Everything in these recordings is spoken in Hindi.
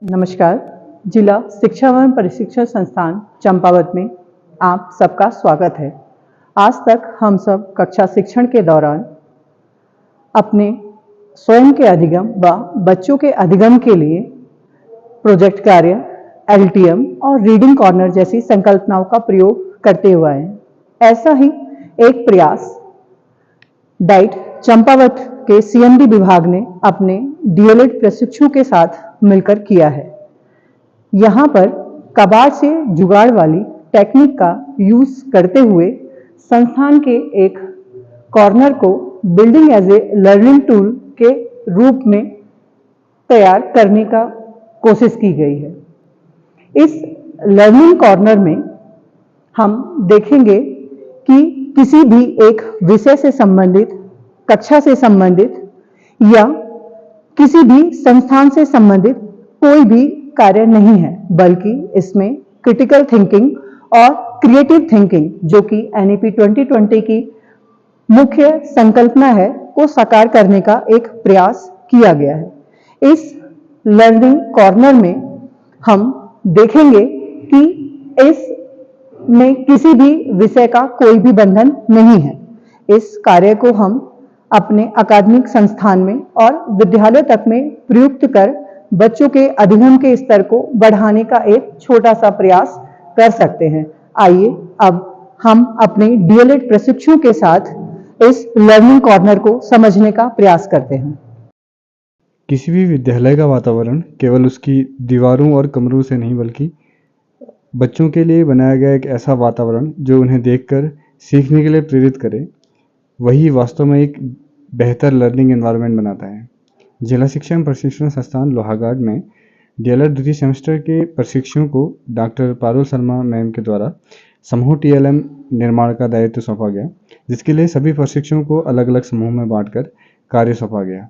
नमस्कार। जिला शिक्षा एवं प्रशिक्षण संस्थान चंपावत में आप सबका स्वागत है। आज तक हम सब कक्षा शिक्षण के दौरान अपने स्वयं के अधिगम व बच्चों के अधिगम के लिए प्रोजेक्ट कार्य, एलटीएम और रीडिंग कॉर्नर जैसी संकल्पनाओं का प्रयोग करते हुए आए हैं। ऐसा ही एक प्रयास डाइट चंपावत के सीएमडी विभाग ने अपने डीएलएड प्रशिक्षुओं के साथ मिलकर किया है। यहाँ पर कबाड़ से जुगाड़ वाली टेक्निक का यूज करते हुए संस्थान के एक कॉर्नर को building as a learning tool के रूप में तैयार करने का कोशिश की गई है। इस लर्निंग कॉर्नर में हम देखेंगे कि किसी भी एक विषय से संबंधित, कक्षा से संबंधित या किसी भी संस्थान से संबंधित कोई भी कार्य नहीं है, बल्कि इसमें क्रिटिकल थिंकिंग और क्रिएटिव थिंकिंग, जो कि एनईपी 2020 की मुख्य संकल्पना है, को साकार करने का एक प्रयास किया गया है। इस लर्निंग कॉर्नर में हम देखेंगे कि इसमें किसी भी विषय का कोई भी बंधन नहीं है। इस कार्य को हम अपने अकादमिक संस्थान में और विद्यालय तक में प्रयुक्त कर बच्चों के अधिगम के स्तर को बढ़ाने का एक छोटा सा प्रयास कर सकते हैं। आइए अब हम अपने डीएलएड प्रशिक्षुओं के साथ इस लर्निंग कॉर्नर को समझने का प्रयास करते हैं। किसी भी विद्यालय का वातावरण केवल उसकी दीवारों और कमरों से नहीं, बल्कि बच्चों के लिए बनाया गया एक ऐसा वातावरण जो उन्हें देखकर सीखने के लिए प्रेरित करे, वही वास्तव में एक बेहतर लर्निंग एनवायरनमेंट बनाता है। जिला शिक्षा एवं प्रशिक्षण संस्थान लोहाघाट में डीएलएड द्वितीय सेमेस्टर के प्रशिक्षुओं को डॉक्टर पारुल शर्मा मैम के द्वारा समूह टीएलएम निर्माण का दायित्व सौंपा गया, जिसके लिए सभी प्रशिक्षुओं को अलग अलग समूह में बांटकर कार्य सौंपा गया।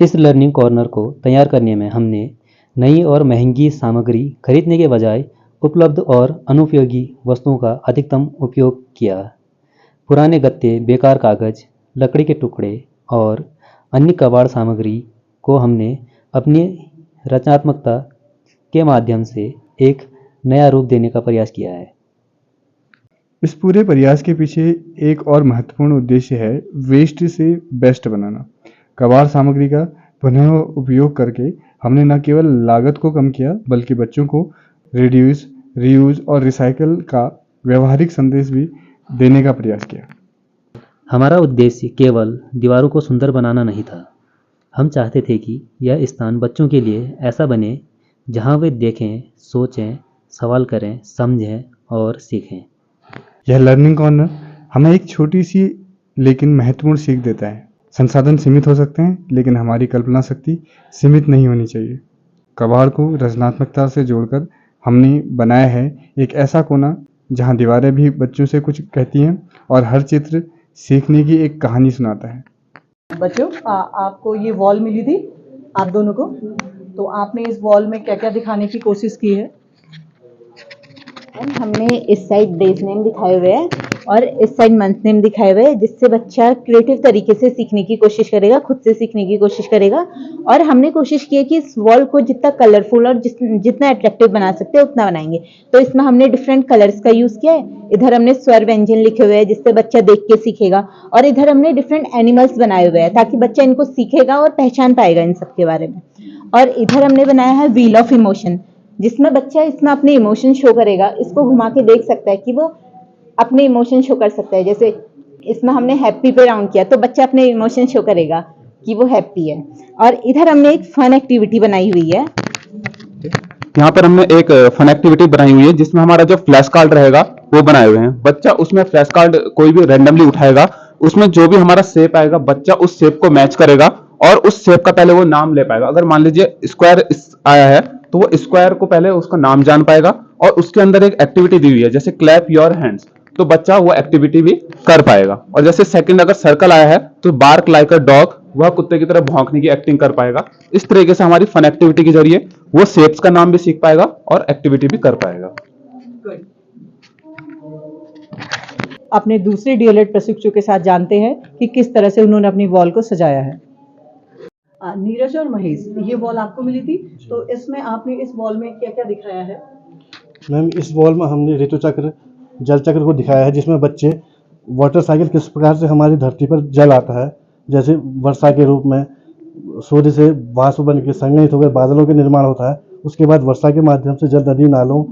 इस लर्निंग कॉर्नर को तैयार करने में हमने नई और महंगी सामग्री खरीदने के बजाय उपलब्ध और अनुपयोगी वस्तुओं का अधिकतम उपयोग किया। पुराने गत्ते, बेकार कागज, लकड़ी के टुकड़े और अन्य कबाड़ सामग्री को हमने अपनी रचनात्मकता के माध्यम से एक नया रूप देने का प्रयास किया है। इस पूरे प्रयास के पीछे एक और महत्वपूर्ण उद्देश्य है वेस्ट से बेस्ट बनाना। कबाड़ सामग्री का पुनः उपयोग करके हमने न केवल लागत को कम किया, बल्कि बच्चों को रिड्यूस, रीयूज और रिसाइकल का व्यवहारिक संदेश भी देने का प्रयास किया। हमारा उद्देश्य केवल दीवारों को सुंदर बनाना नहीं था। हम चाहते थे कि यह स्थान बच्चों के लिए ऐसा बने जहां वे देखें, सोचें, सवाल करें, समझें और सीखें। यह लर्निंग कॉर्नर हमें एक छोटी सी लेकिन महत्वपूर्ण सीख देता है। संसाधन सीमित हो सकते हैं, लेकिन हमारी कल्पना शक्ति सीमित नहीं होनी चाहिए। कबाड़ को रचनात्मकता से जोड़कर हमने बनाया है एक ऐसा कोना जहां दीवारें भी बच्चों से कुछ कहती हैं और हर चित्र सीखने की एक कहानी सुनाता है। बच्चों, आपको ये वॉल मिली थी, आप दोनों को, तो आपने इस वॉल में क्या क्या दिखाने की कोशिश की है? हमने इस साइड डेज नेम दिखाए हुए हैं और इस साइड मंथ नेम दिखाए हुए हैं, जिससे बच्चा क्रिएटिव तरीके से सीखने की कोशिश करेगा, खुद से सीखने की कोशिश करेगा। और हमने कोशिश की है कि इस वॉल को जितना कलरफुल और जितना अट्रैक्टिव बना सकते हैं उतना बनाएंगे। तो इसमें हमने डिफरेंट कलर्स का यूज किया है। इधर हमने स्वर व्यंजन लिखे हुए हैं जिससे बच्चा देख के सीखेगा, और इधर हमने डिफरेंट एनिमल्स बनाए हुए हैं ताकि बच्चा इनको सीखेगा और पहचान पाएगा इन सब के बारे में। और इधर हमने बनाया है व्हील ऑफ इमोशन, जिसमें बच्चा इसमें अपने इमोशन शो करेगा। इसको घुमा के देख सकता है कि वो अपने इमोशन शो कर सकता है। जैसे इसमें हमने हैप्पी पे राउंड किया तो बच्चा अपने इमोशन शो करेगा कि वो हैप्पी है। और इधर हमने एक फन एक्टिविटी बनाई हुई है। यहाँ पर हमने एक फन एक्टिविटी बनाई हुई है जिसमें हमारा जो फ्लैश कार्ड रहेगा वो बनाए हुए हैं। बच्चा उसमें फ्लैश कार्ड कोई भी रैंडमली उठाएगा, उसमें जो भी हमारा शेप आएगा बच्चा उस शेप को मैच करेगा और उस शेप का पहले वो नाम ले पाएगा। अगर मान लीजिए स्क्वायर आया है तो वो स्क्वायर को पहले उसका नाम जान पाएगा, और उसके अंदर एक एक्टिविटी दी हुई है जैसे क्लैप योर हैंड्स, तो बच्चा वो एक्टिविटी भी कर पाएगा। और जैसे सेकंड अगर सर्कल आया है तो बार्क लाइक अ डॉग, वह कुत्ते की तरह भौंकने की एक्टिंग कर पाएगा। इस तरीके से हमारी फन एक्टिविटी के जरिए वो शेप्स का नाम भी सीख पाएगा और एक्टिविटी भी कर पाएगा। अपने दूसरे डीएलएड प्रशिक्षु के साथ जानते हैं कि किस तरह से उन्होंने अपनी वॉल को सजाया है। नीरज और महेश, ये बॉल आपको मिली थी, तो इसमें आपने इस बॉल में क्या क्या दिखाया है? मैम इस बॉल में हमने ऋतु चक्र, जल चक्र को दिखाया है, जिसमें बच्चे वाटर साइकिल किस प्रकार से हमारी धरती पर जल आता है, जैसे वर्षा के रूप में सूर्य से वाष्प बन के संघनित होकर बादलों के निर्माण होता है, उसके बाद वर्षा के माध्यम से जल नदी नालों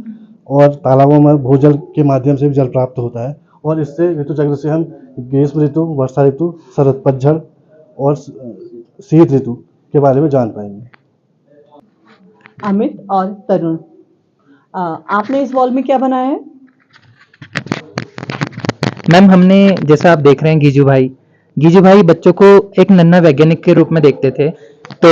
और तालाबों में भूजल के माध्यम से भी जल प्राप्त होता है। और इससे ऋतु चक्र से हम ग्रीष्म ऋतु, वर्षा ऋतु, शरद, पतझड़ और शीत ऋतु के बारे में जान पाएंगे। अमित और तरुण, आपने इस बॉल में क्या बनाया है? मैम हमने, जैसा आप देख रहे हैं, गीजू भाई बच्चों को एक नन्हा वैज्ञानिक के रूप में देखते थे, तो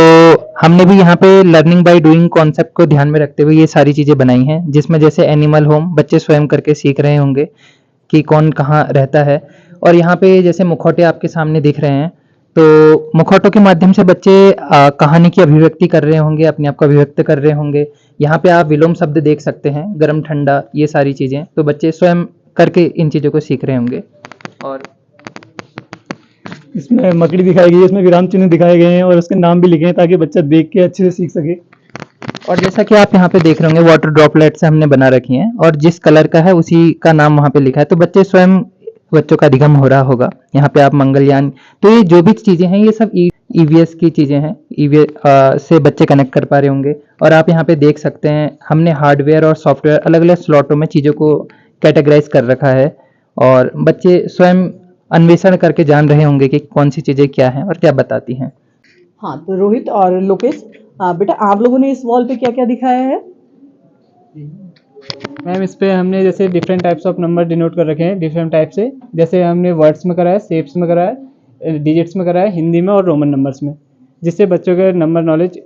हमने भी यहाँ पे लर्निंग बाय डूइंग कॉन्सेप्ट को ध्यान में रखते हुए ये सारी चीज़ें बनाई हैं, जिसमें जैसे एनिमल होम बच्चे स्वयं करके सीख रहे होंगे कि कौन कहाँ रहता है। और यहाँ पे जैसे मुखौटे आपके सामने दिख रहे हैं, तो मुखौटों के माध्यम से बच्चे कहानी की अभिव्यक्ति कर रहे होंगे, अपने आप को अभिव्यक्त कर रहे होंगे। यहाँ पे आप विलोम शब्द देख सकते हैं, गर्म ठंडा, ये सारी चीज़ें, तो बच्चे स्वयं करके इन चीज़ों को सीख रहे होंगे। और इसमें मकड़ी दिखाई गई है, इसमें विराम चिन्ह दिखाए गए हैं और उसके नाम भी लिखे हैं ताकि बच्चा देख के अच्छे से सीख सके। और जैसा कि आप यहाँ पे देख रहे होंगे, वाटर ड्रॉपलेट से हमने बना रखी हैं और जिस कलर का है उसी का नाम वहाँ पे लिखा है, तो बच्चों का अधिगम हो रहा होगा। यहाँ पे आप मंगलयान, तो ये जो भी चीज़ें हैं ये सब ईवीएस की चीज़ें हैं, ईवीएस से बच्चे कनेक्ट कर पा रहे होंगे। और आप यहाँ पे देख सकते हैं, हमने हार्डवेयर और सॉफ्टवेयर अलग अलग स्लॉटों में चीज़ों को कैटेगराइज कर रखा है और बच्चे स्वयं अन्वेषण करके जान रहे होंगे कि कौन सी चीज़ें क्या हैं और क्या बताती हैं। हाँ, तो रोहित और लोकेश, बेटा आप लोगों ने इस वॉल पे क्या क्या दिखाया है? मैम इस पे हमने जैसे different types of number denote कर रखे हैं, डिफरेंट टाइप से, जैसे हमने वर्ड्स में कराया, शेप्स में कराया, डिजिट्स में कराया, हिंदी में और रोमन नंबर्स में, जिससे बच्चों के नंबर नॉलेज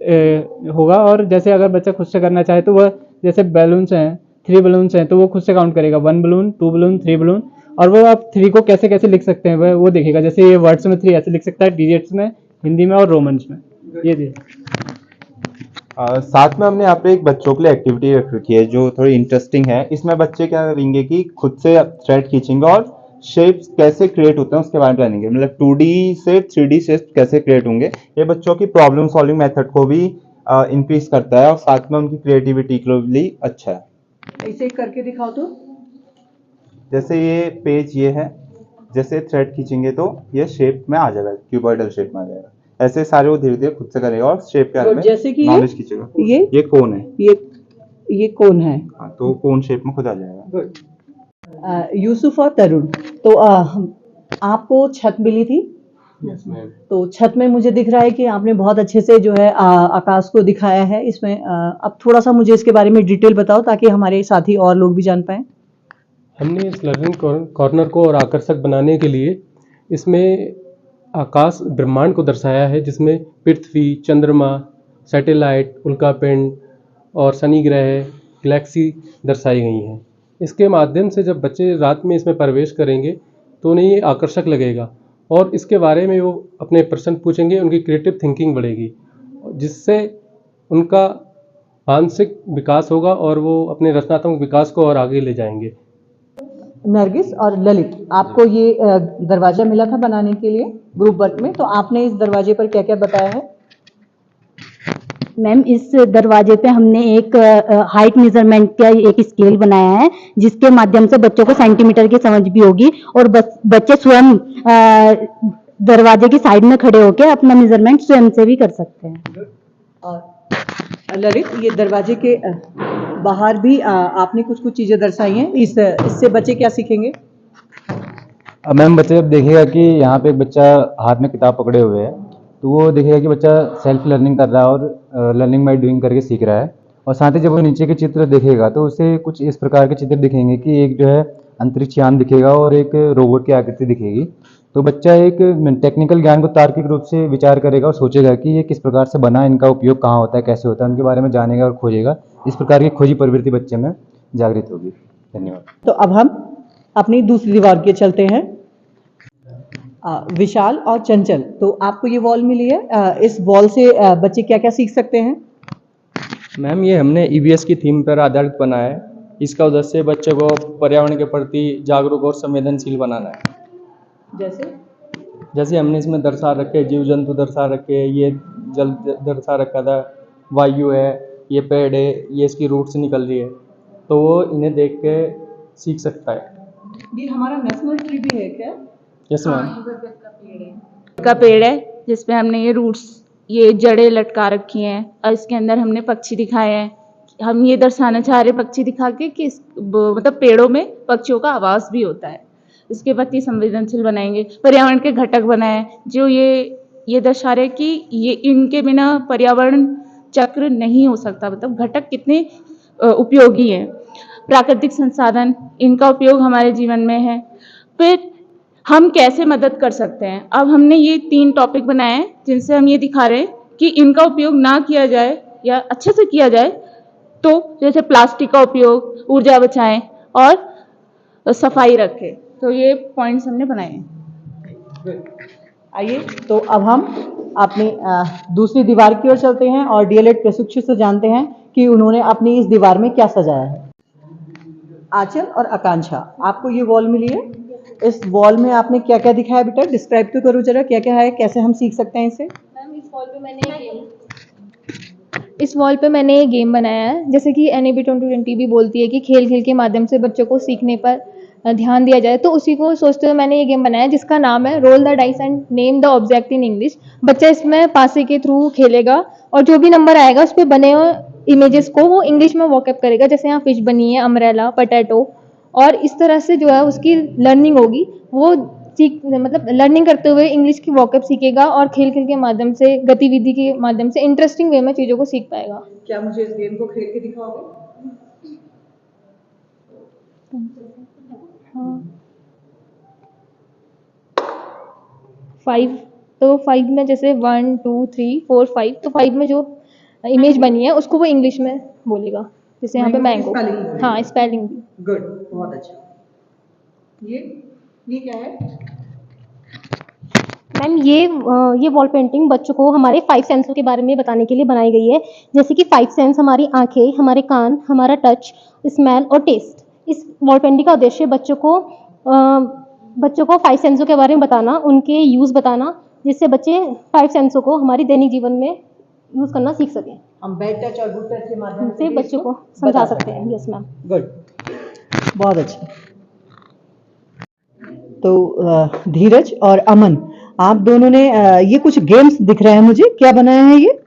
होगा। और जैसे अगर बच्चा खुद से करना चाहे तो वह, जैसे बैलून्स हैं, 3 बलून्स हैं, तो वो खुद से काउंट करेगा, 1 बलून, 2 बलून, 3 बलून, और वो आप 3 को कैसे कैसे लिख सकते हैं वो देखेगा। जैसे ये वर्ड्स में 3 ऐसे लिख सकता है, डिजिट्स में, हिंदी में और रोमन्स में, ये देखिए। साथ में हमने यहाँ पे एक बच्चों के लिए एक्टिविटी रख रखी है जो थोड़ी इंटरेस्टिंग है। इसमें बच्चे क्या करेंगे कि खुद से थ्रेड खींचेंगे और शेप्स कैसे क्रिएट होते हैं उसके बारे में जानेंगे, मतलब 2D से 3D शेप्स कैसे क्रिएट होंगे। ये बच्चों की प्रॉब्लम सॉल्विंग मेथड को भी इंक्रीज करता है और साथ में उनकी क्रिएटिविटी के लिए अच्छा है। इसे करके दिखाओ तो। जैसे ये पेज ये है, जैसे थ्रेड खींचेंगे तो ये शेप में आ जाएगा, क्यूबॉइडल शेप में आ जाएगा। ऐसे सारे वो धीरे धीरे खुद से करेगा और शेप के बारे में जैसे कि नॉलेज खींचेगा। ये कोन है, ये कोन है। हाँ, तो कोन शेप में खुद आ जाएगा। यूसुफ और तरुण, तो आपको छत मिली थी। तो छत में मुझे दिख रहा है कि आपने बहुत अच्छे से जो है आकाश को दिखाया है। इसमें अब थोड़ा सा मुझे इसके बारे में डिटेल बताओ ताकि हमारे साथी और लोग भी जान पाएं। हमने इस लर्निंग कॉर्नर को और आकर्षक बनाने के लिए इसमें आकाश ब्रह्मांड को दर्शाया है, जिसमें पृथ्वी, चंद्रमा, सैटेलाइट, उल्कापिंड और शनि ग्रह, गैलेक्सी दर्शाई गई हैं। इसके माध्यम से जब बच्चे रात में इसमें प्रवेश करेंगे तो उन्हें ये आकर्षक लगेगा और इसके बारे में वो अपने प्रश्न पूछेंगे, उनकी क्रिएटिव थिंकिंग बढ़ेगी, जिससे उनका मानसिक विकास होगा और वो अपने रचनात्मक विकास को और आगे ले जाएंगे। नरगिस और ललित, आपको ये दरवाजा मिला था बनाने के लिए ग्रुप वर्क में, तो आपने इस दरवाजे पर क्या क्या बताया है? मैम इस दरवाजे पे हमने एक हाइट मेजरमेंट का एक स्केल बनाया है, जिसके माध्यम से बच्चों को सेंटीमीटर की समझ भी होगी और बच्चे स्वयं दरवाजे की साइड में खड़े होकर अपना मेजरमेंट स्वयं से भी कर सकते हैं। और ललित, ये दरवाजे के बाहर भी आपने कुछ कुछ चीजें दर्शाई हैं, इससे बच्चे क्या सीखेंगे? मैम बच्चे जब देखेगा कि यहाँ पे एक बच्चा हाथ में किताब पकड़े हुए है, तो वो देखेगा कि बच्चा सेल्फ लर्निंग कर रहा है और लर्निंग बाय डूइंग करके सीख रहा है। और साथ ही जब वो नीचे के चित्र देखेगा तो उसे कुछ इस प्रकार के चित्र दिखेंगे कि एक जो है अंतरिक्ष यान दिखेगा और एक रोबोट की आकृति दिखेगी। तो बच्चा एक टेक्निकल ज्ञान को तार्किक रूप से विचार करेगा और सोचेगा कि ये किस प्रकार से बना, इनका उपयोग कहाँ होता है, कैसे होता है, उनके बारे में जानेगा और खोजेगा। इस प्रकार की खोजी प्रवृत्ति बच्चे में जागृत होगी। धन्यवाद। तो अब हम अपनी दूसरी दीवार के चलते हैं। विशाल और चंचल, तो आपको ये वॉल मिली है, इस वॉल से बच्चे क्या क्या सीख सकते हैं? मैम ये हमने ईवीएस की थीम पर आधारित बनाया है। इसका उद्देश्य बच्चों को पर्यावरण के प्रति जागरूक और संवेदनशील बनाना है। जैसे जैसे हमने इसमें दर्शा रखे, जीव जंतु दर्शा रखे, ये जल दर्शा रखा था, वायु है, ये पेड़ है, ये इसकी रूट से निकल रही है, तो वो इन्हें देख के सीख सकता है। ये हमारा नेशनल ट्री भी है क्या? Yes ma'am. का पेड़ है जिसपे हमने ये रूट्स, ये जड़ें लटका रखी हैं और इसके अंदर हमने पक्षी दिखाए हैं। हम ये दर्शाना चाह रहे पक्षी दिखा के कि मतलब पेड़ों में पक्षियों का आवाज भी होता है। इसके प्रति संवेदनशील बनाएंगे, पर्यावरण के घटक बनाए जो ये दर्शा रहे कि ये इनके बिना पर्यावरण चक्र नहीं हो सकता, मतलब घटक कितने उपयोगी हैं। प्राकृतिक संसाधन, इनका उपयोग हमारे जीवन में है। फिर हम कैसे मदद कर सकते हैं। अब हमने ये 3 टॉपिक बनाए हैं जिनसे हम ये दिखा रहे हैं कि इनका उपयोग ना किया जाए या अच्छे से किया जाए, तो जैसे प्लास्टिक का उपयोग, ऊर्जा बचाएं और सफाई रखें। तो ये पॉइंट्स हमने बनाए हैं। आइए तो अब हम अपनी दूसरी दीवार की ओर चलते हैं और डीएलएड प्रशिक्षु से जानते हैं कि उन्होंने अपनी इस दीवार में क्या सजाया है। आंचल और आकांक्षा, आपको ये वॉल मिली है, इस वॉल में आपने क्या क्या दिखाया बेटा? डिस्क्राइब तो करो जरा, क्या क्या है, कैसे हम सीख सकते हैं इसे? मैम इस वॉल पे मैंने एक गेम बनाया है, जैसे कि NAB 2020 भी बोलती है कि खेल खेल के माध्यम से बच्चों को सीखने पर ध्यान दिया जाए, तो उसी को सोचते हुए मैंने ये गेम बनाया जिसका नाम है roll the dice and name the object in English. बच्चा इसमें पासे के थ्रू खेलेगा और जो भी नंबर आएगा उस पर बने हुए इमेजेस को वो इंग्लिश में वॉकअप करेगा। जैसे यहाँ फिश बनी है, अम्ब्रेला, पोटैटो, और इस तरह से जो है उसकी लर्निंग होगी। वो मतलब लर्निंग करते हुए इंग्लिश की वॉकअप सीखेगा और खेल खेल के माध्यम से, गतिविधि के माध्यम से इंटरेस्टिंग वे में चीज़ों को सीख पाएगा। क्या मुझे इस गेम को खेल के दिखाओगे? हाँ। 5, तो 5 में जैसे 1 2 3 4 5, तो 5 में जो इमेज बनी है उसको वो इंग्लिश में बोलेगा। जैसे यहाँ पे मैंगो, हाँ स्पेलिंग भी। गुड, बहुत अच्छा। ये क्या है? मैम ये वॉल पेंटिंग बच्चों को हमारे 5 सेंसों के बारे में बताने के लिए बनाई गई है। जैसे कि 5 सेंस हमारी आंखें, हमारे कान, हमारा टच, स्मेल और टेस्ट। इस वॉल पेंटिंग का उद्देश्य बच्चों को 5 सेंसों के बारे में बताना, उनके यूज़ बताना, जिससे बच्चे 5 सेंसों को हमारी दैनिक जीवन में यूज़ करना सीख सकें। हम बैड टच और गुड टच के माध्यम से बच्चों को समझा सकते हैं। Yes ma'am. गुड, बहुत अच्छा। तो धीरज और अमन, आप दोनों ने ये कुछ गेम्स दिख रहे हैं मुझे, क्या बनाया है ये?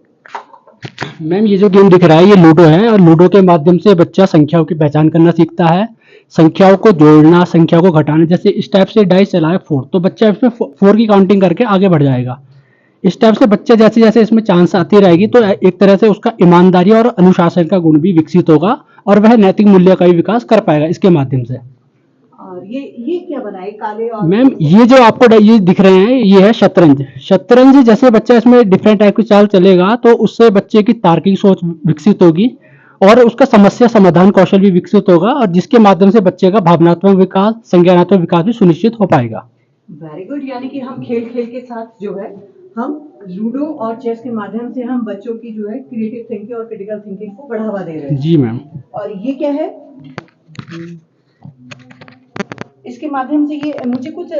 मैम ये जो गेम दिख रहा है ये लूडो है, और लूडो के माध्यम से बच्चा संख्याओं की पहचान करना सीखता है, संख्याओं को जोड़ना, संख्याओं को घटाना। जैसे इस टाइप से डाइस चलाए 4, तो बच्चा इसमें 4 की काउंटिंग करके आगे बढ़ जाएगा। इस टाइप से बच्चे जैसे जैसे इसमें चांस आती रहेगी तो एक तरह से उसका ईमानदारी और अनुशासन का गुण भी विकसित होगा और वह नैतिक मूल्य का भी विकास कर पाएगा इसके माध्यम से। और ये क्या बनाए काले और? मैम ये जो आपको ये दिख रहे हैं ये है शतरंज। शतरंज जैसे बच्चा इसमें डिफरेंट टाइप की चाल चलेगा तो उससे बच्चे की तार्किक सोच विकसित होगी और उसका समस्या समाधान कौशल भी विकसित होगा, और जिसके माध्यम से बच्चे का भावनात्मक विकास, संज्ञानात्मक विकास भी सुनिश्चित हो पाएगा। वेरी गुड, यानी कि हम खेल खेल के साथ जो है हम लूडो और चेस के माध्यम से हम बच्चों की जो है क्रिएटिव थिंकिंग और क्रिटिकल थिंकिंग को बढ़ावा दे रहे हैं। जी मैम। और ये क्या है? इसके माध्यम से ये मुझे कुछ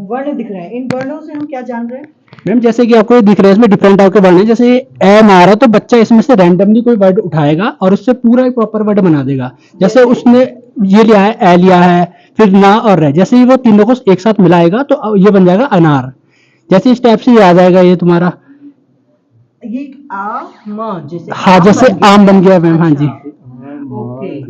वर्ण दिख रहे हैं, इन वर्णों से हम क्या जान रहे हैं? मैम जैसे कि आपको ये दिख रहा है इसमें डिफरेंट टाइप के वर्ण हैं, जैसे ए मार है तो बच्चा इसमें से रैंडमली कोई वर्ड उठाएगा और उससे पूरा एक प्रॉपर वर्ड बना देगा। जैसे उसने ये लिया है, ए लिया है, फिर ना और रे, जैसे ही वो तीनों को एक साथ मिलाएगा तो ये बन जाएगा अनार। जैसे इस टाइप से ये आ जाएगा ये तुम्हारा, ये जैसे हाँ जैसे आम बन गया मैम। हाँ जी। ओके,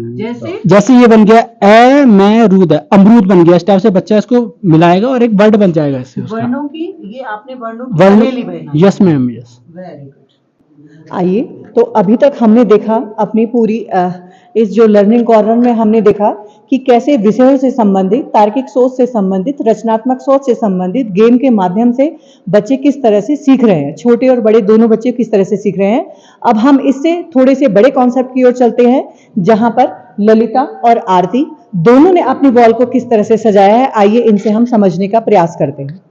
जैसे ये बन गया ए में रूद है, अमरूद बन गया। इस टाइप से बच्चा इसको मिलाएगा और एक वर्ड बन जाएगा इससे उसका। वर्णों की ये आपने वर्णों की पहेली बनाई। Yes ma'am, yes. Very good. आइए तो अभी तक हमने देखा अपनी पूरी इस जो लर्निंग कॉर्नर में हमने देखा कि कैसे विषयों से संबंधित, तार्किक सोच से संबंधित, रचनात्मक सोच से संबंधित गेम के माध्यम से बच्चे किस तरह से सीख रहे हैं, छोटे और बड़े दोनों बच्चे किस तरह से सीख रहे हैं। अब हम इससे थोड़े से बड़े कॉन्सेप्ट की ओर चलते हैं जहां पर ललिता और आरती दोनों ने अपनी वॉल को किस तरह से सजाया है। आइए इनसे हम समझने का प्रयास करते हैं।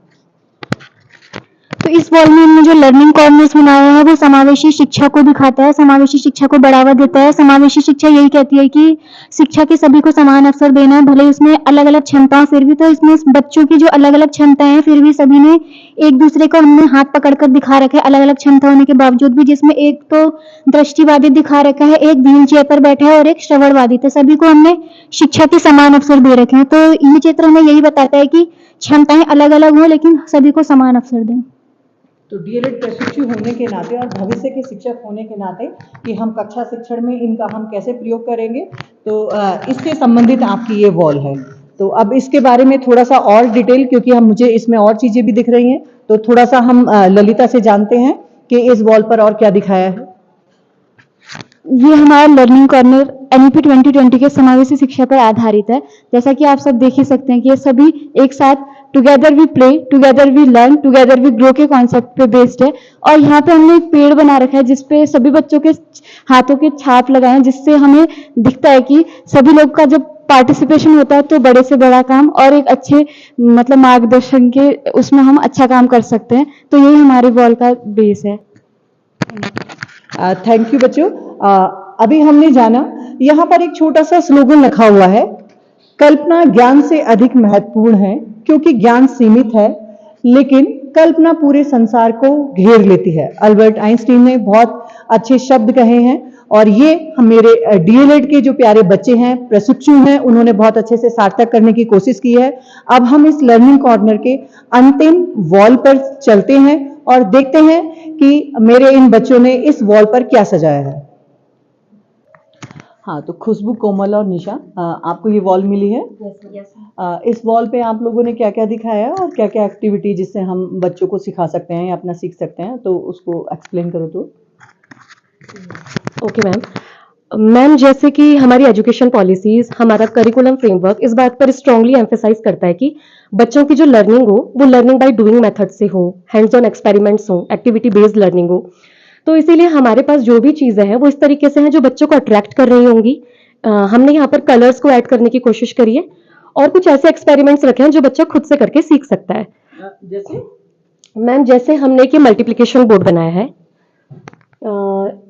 तो इस वॉल में हमने जो लर्निंग कॉर्नर्स बनाए हैं वो समावेशी शिक्षा को दिखाता है, समावेशी शिक्षा को बढ़ावा देता है। समावेशी शिक्षा यही कहती है कि शिक्षा के सभी को समान अवसर देना है, भले उसमें अलग अलग क्षमता फिर भी, तो इसमें बच्चों की जो अलग अलग क्षमताएं हैं फिर भी सभी ने एक दूसरे को हमने हाथ पकड़कर दिखा रखा है, अलग अलग क्षमता होने के बावजूद भी, जिसमें एक तो दृष्टिबाधित दिखा रखा है, एक व्हील चेयर पर बैठा है और एक श्रवणबाधित है। सभी को हमने शिक्षा के समान अवसर दे रखे हैं। तो ये चित्र हमें यही बताता है कि क्षमताएं अलग अलग हों लेकिन सभी को समान अवसर दें। तो डीएलएड प्रशिक्षु होने के नाते और भविष्य के शिक्षक होने के नाते कि हम कक्षा शिक्षण में इनका हम कैसे प्रयोग करेंगे, तो इससे संबंधित आपकी ये वॉल है। तो अब इसके बारे में थोड़ा सा और डिटेल, क्योंकि हम मुझे इसमें और चीज़ें भी दिख रही हैं, तो थोड़ा सा हम ललिता से जानते हैं कि इस वॉल पर और क्या दिखाया है। ये हमारा लर्निंग कॉर्नर एनईपी 2020 के समावेशी शिक्षा पर आधारित है। जैसा कि आप सब देख ही सकते हैं कि ये सभी एक साथ together we play, together we learn, together we grow के कॉन्सेप्ट पे बेस्ड है। और यहाँ पे हमने एक पेड़ बना रखा है जिसपे सभी बच्चों के हाथों के छाप लगाए हैं, जिससे हमें दिखता है कि सभी लोग का जब पार्टिसिपेशन होता है तो बड़े से बड़ा काम और एक अच्छे मतलब मार्गदर्शन के उसमें हम अच्छा काम कर सकते हैं। तो यही हमारी वॉल का बेस है। थैंक यू बच्चों। अभी हमने जाना, यहाँ पर एक छोटा सा स्लोगन रखा हुआ है, कल्पना ज्ञान से अधिक महत्वपूर्ण है क्योंकि ज्ञान सीमित है लेकिन कल्पना पूरे संसार को घेर लेती है। अल्बर्ट आइंस्टीन ने बहुत अच्छे शब्द कहे हैं और ये मेरे डीएलएड के जो प्यारे बच्चे हैं, प्रशिक्षु हैं, उन्होंने बहुत अच्छे से सार्थक करने की कोशिश की है। अब हम इस लर्निंग कॉर्नर के अंतिम वॉल पर चलते हैं और देखते हैं कि मेरे इन बच्चों ने इस वॉल पर क्या सजाया है। हाँ, तो खुशबू, कोमल और निशा, आपको ये वॉल मिली है। इस वॉल पे आप लोगों ने क्या क्या दिखाया है और क्या क्या एक्टिविटी जिससे हम बच्चों को सिखा सकते हैं या अपना सीख सकते हैं, तो उसको एक्सप्लेन करो। तो ओके मैम, जैसे कि हमारी एजुकेशन पॉलिसीज, हमारा करिकुलम फ्रेमवर्क इस बात पर स्ट्रांगली एम्फेसाइज करता है कि बच्चों की जो लर्निंग हो वो लर्निंग बाय डूइंग मेथड से हो, हैंड्स ऑन एक्सपेरिमेंट्स हो, एक्टिविटी बेस्ड लर्निंग हो। तो इसीलिए हमारे पास जो भी चीज़ें हैं वो इस तरीके से हैं जो बच्चों को अट्रैक्ट कर रही होंगी। हमने यहाँ पर कलर्स को ऐड करने की कोशिश करी है और कुछ ऐसे एक्सपेरिमेंट्स रखे हैं जो बच्चा खुद से करके सीख सकता है। जैसे मैम, जैसे हमने एक मल्टीप्लिकेशन बोर्ड बनाया है।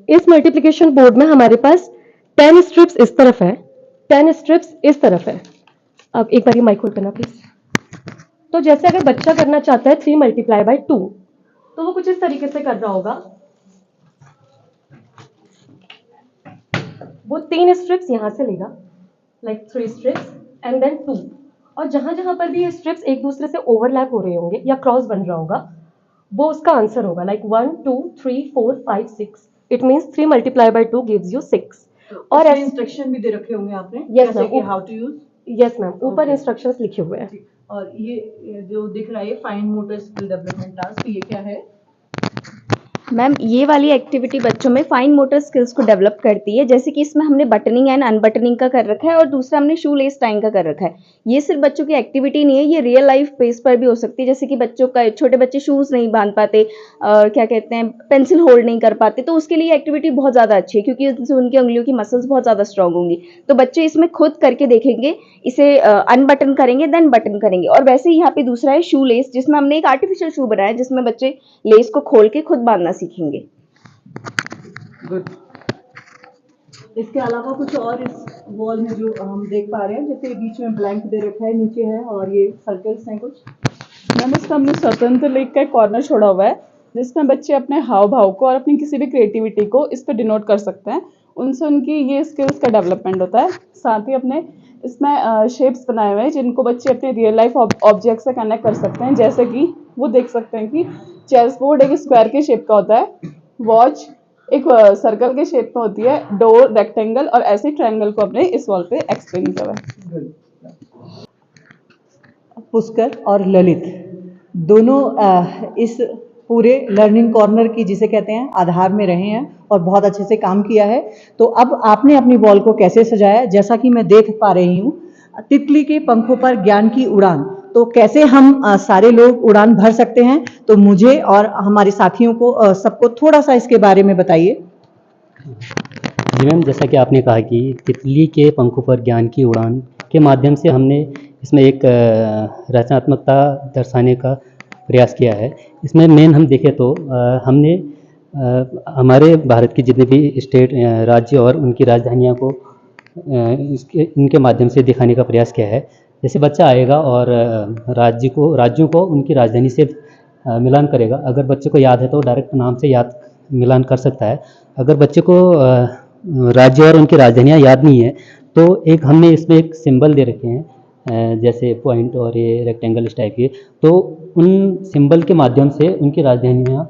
इस मल्टीप्लिकेशन बोर्ड में हमारे पास 10 स्ट्रिप्स इस तरफ है, 10 स्ट्रिप्स इस तरफ है। अब एक बार ये माइक होल्ड करना प्लीज। तो जैसे अगर बच्चा करना चाहता है 3 × 2, तो वो कुछ इस तरीके से कर रहा होगा। वो 3 स्ट्रिप्स यहां से लेगा, लाइक 3 स्ट्रिप्स एंड देन 2, और जहां जहां पर भी ये स्ट्रिप्स एक दूसरे से ओवरलैप हो रहे होंगे या क्रॉस बन रहा होगा, वो उसका आंसर होगा, like 1 2 3 4 5 6। It means 3 × 2 gives you 6। और ऐसे इंस्ट्रक्शन भी दे रखे होंगे आपने, yes ma'am, how to use. Yes ma'am, ऊपर इंस्ट्रक्शंस लिखे हुए हैं। और ये जो दिख रहा है fine motor skill development task, ये क्या है? मैम, ये वाली एक्टिविटी बच्चों में फाइन मोटर स्किल्स को डेवलप करती है। जैसे कि इसमें हमने बटनिंग एंड अनबटनिंग का कर रखा है और दूसरा हमने शू लेस टाइंग का कर रखा है। ये सिर्फ बच्चों की एक्टिविटी नहीं है, ये रियल लाइफ बेस पर भी हो सकती है। जैसे कि बच्चों का, छोटे बच्चे शूज़ नहीं बांध पाते और क्या कहते हैं, पेंसिल होल्ड नहीं कर पाते, तो उसके लिए एक्टिविटी बहुत ज़्यादा अच्छी है क्योंकि उससे उनकी उंगलियों की मसल्स बहुत ज़्यादा स्ट्रॉन्ग होंगी। तो बच्चे इसमें खुद करके देखेंगे, इसे अनबटन करेंगे देन बटन करेंगे। और वैसे ही यहाँ पे दूसरा है शू लेस, जिसमें हमने एक आर्टिफिशियल शू बनाया है जिसमें बच्चे लेस को खोल के खुद बांधना सीखेंगे। गुड। इसके अलावा कुछ और इस वॉल में जो हम देख पा रहे हैं, जैसे बीच में ब्लैंक दे रखा है, नीचे है और ये सर्कल्स हैं कुछ। मैम, इसमें हमने स्वतंत्र लेख का एक कॉर्नर छोड़ा हुआ है जिसमें बच्चे अपने हाव भाव को और अपनी किसी भी क्रिएटिविटी को इस पर डिनोट कर सकते हैं। उनसे उनकी ये स्किल्स का डेवलपमेंट होता है। साथ ही अपने इसमें शेप्स बनाए हुए हैं जिनको बच्चे अपने रियल लाइफ ऑब्जेक्ट से कनेक्ट कर सकते हैं। जैसे कि वो देख सकते हैं कि चेस बोर्ड एक स्क्वायर के शेप का होता है, वॉच एक सर्कल के शेप में होती है, डोर रेक्टेंगल, और ऐसे ट्रायंगल को अपने इस वॉल पे एक्सप्लेन किया है। पुष्कर और ललित दोनों इस पूरे लर्निंग कॉर्नर की, जिसे कहते हैं, आधार में रहे हैं और बहुत अच्छे से काम किया है। तो अब आपने अपनी वॉल को कैसे सजाया? जैसा कि मैं देख पा रही हूँ, तितली के पंखों पर ज्ञान की उड़ान, तो कैसे हम सारे लोग उड़ान भर सकते हैं? तो मुझे और हमारे साथियों को सबको थोड़ा सा इसके बारे में बताइए। जी मैम, जैसा कि आपने कहा कि तितली के पंखों पर ज्ञान की उड़ान के माध्यम से हमने इसमें एक रचनात्मकता दर्शाने का प्रयास किया है। इसमें मेन हम देखें तो हमने हमारे भारत के जितने भी स्टेट राज्य और उनकी राजधानियों को इनके माध्यम से दिखाने का प्रयास किया है। जैसे बच्चा आएगा और राज्यों को उनकी राजधानी से मिलान करेगा। अगर बच्चे को याद है तो डायरेक्ट नाम से याद मिलान कर सकता है। अगर बच्चे को राज्य और उनकी राजधानियाँ याद नहीं है तो एक हमने इसमें एक सिंबल दे रखे हैं, जैसे पॉइंट और ये रेक्टेंगल इस टाइप के, तो उन सिंबल के माध्यम से उनकी राजधानियाँ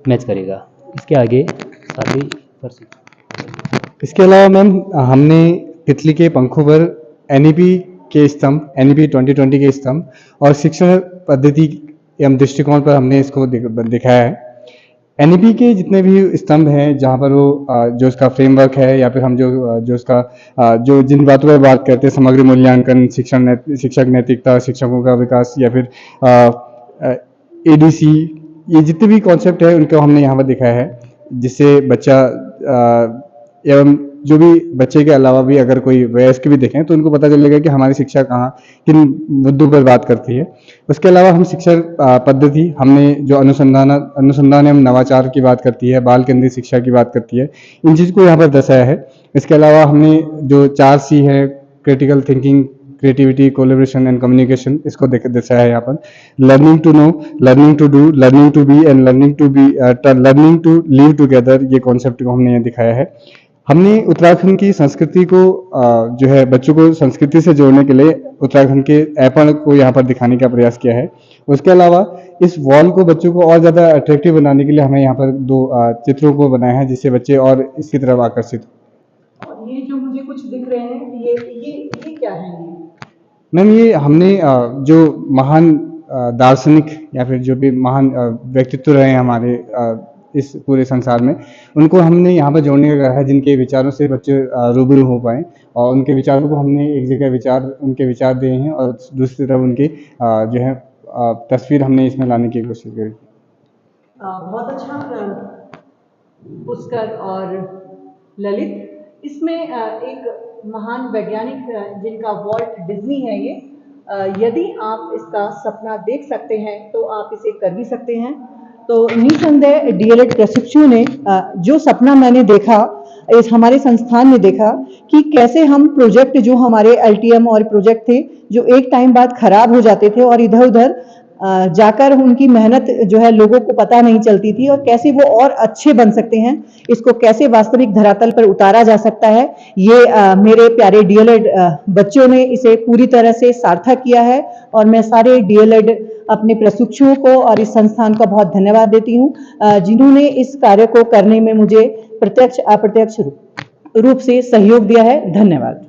मैच करेगा। इसके आगे साथी कर सकते। इसके अलावा मैम हमने तितली के पंखों पर NEP के स्तंभ, NEP 2020 के स्तंभ और शिक्षण पद्धति एवं दृष्टिकोण पर हमने इसको दिखाया है। NEP के जितने भी स्तंभ हैं जहाँ पर वो जो उसका फ्रेमवर्क है या फिर हम जो उसका जो जिन बातों पर बात करते हैं, समग्र मूल्यांकन, शिक्षक नैतिकता, शिक्षकों का विकास या फिर ADC, ये जितने भी कॉन्सेप्ट है उनको हमने यहाँ पर दिखाया है, जिससे बच्चा एवं जो भी बच्चे के अलावा भी अगर कोई वयस्क भी देखें तो उनको पता चलेगा कि हमारी शिक्षा कहाँ किन मुद्दों पर बात करती है। उसके अलावा हम शिक्षा पद्धति हमने जो अनुसंधान एवं नवाचार की बात करती है, बाल केंद्रित शिक्षा की बात करती है, इन चीज़ को यहाँ पर दर्शाया है। इसके अलावा हमने जो 4C है, critical thinking, creativity, collaboration and communication, इसको दर्शाया है यहाँ पर। Learning to know, learning to do, learning to be and learning to live together, ये कॉन्सेप्ट को हमने यहाँ दिखाया है। हमने उत्तराखंड की संस्कृति को जो है बच्चों को संस्कृति से जोड़ने के लिए उत्तराखंड के ऐपण को यहाँ पर दिखाने का प्रयास किया है। उसके अलावा इस वॉल को बच्चों को और ज़्यादा अट्रैक्टिव बनाने के लिए हमें यहाँ पर 2 चित्रों को बनाया है, जिससे बच्चे और इसकी तरफ आकर्षित। ये जो मुझे कुछ दिख रहे हैं ये क्या है? मैम ये हमने जो महान दार्शनिक या फिर जो भी महान व्यक्तित्व रहे हैं हमारे इस पूरे संसार में, उनको हमने यहाँ पर जोड़ने का है, जिनके विचारों से बच्चे रूबरू हो पाएँ और उनके विचारों को हमने एक जगह उनके विचार दिए हैं और दूसरी तरफ उनकी जो है तस्वीर हमने इसमें लाने की कोशिश करी। बहुत अच्छा पुष्कर और ललित, इसमें एक महान वैज्ञानिक जिनका वॉल्ट डिज्नी है ये, यदि आप इसका सपना देख सकते हैं तो आप इसे कर भी सकते हैं। तो निसंदेह DLED प्रशिक्षु ने जो सपना मैंने देखा, इस हमारे संस्थान में देखा कि कैसे हम प्रोजेक्ट जो हमारे LTM और प्रोजेक्ट थे जो एक टाइम बाद खराब हो जाते थे और इधर उधर जाकर उनकी मेहनत जो है लोगों को पता नहीं चलती थी, और कैसे वो और अच्छे बन सकते हैं, इसको कैसे वास्तविक धरातल पर उतारा जा सकता है, ये मेरे प्यारे DLED बच्चों ने इसे पूरी तरह से सार्थक किया है। और मैं सारे DLED अपने प्रशिक्षुओं को और इस संस्थान का बहुत धन्यवाद देती हूँ, जिन्होंने इस कार्य को करने में मुझे प्रत्यक्ष अप्रत्यक्ष रूप से सहयोग दिया है। धन्यवाद।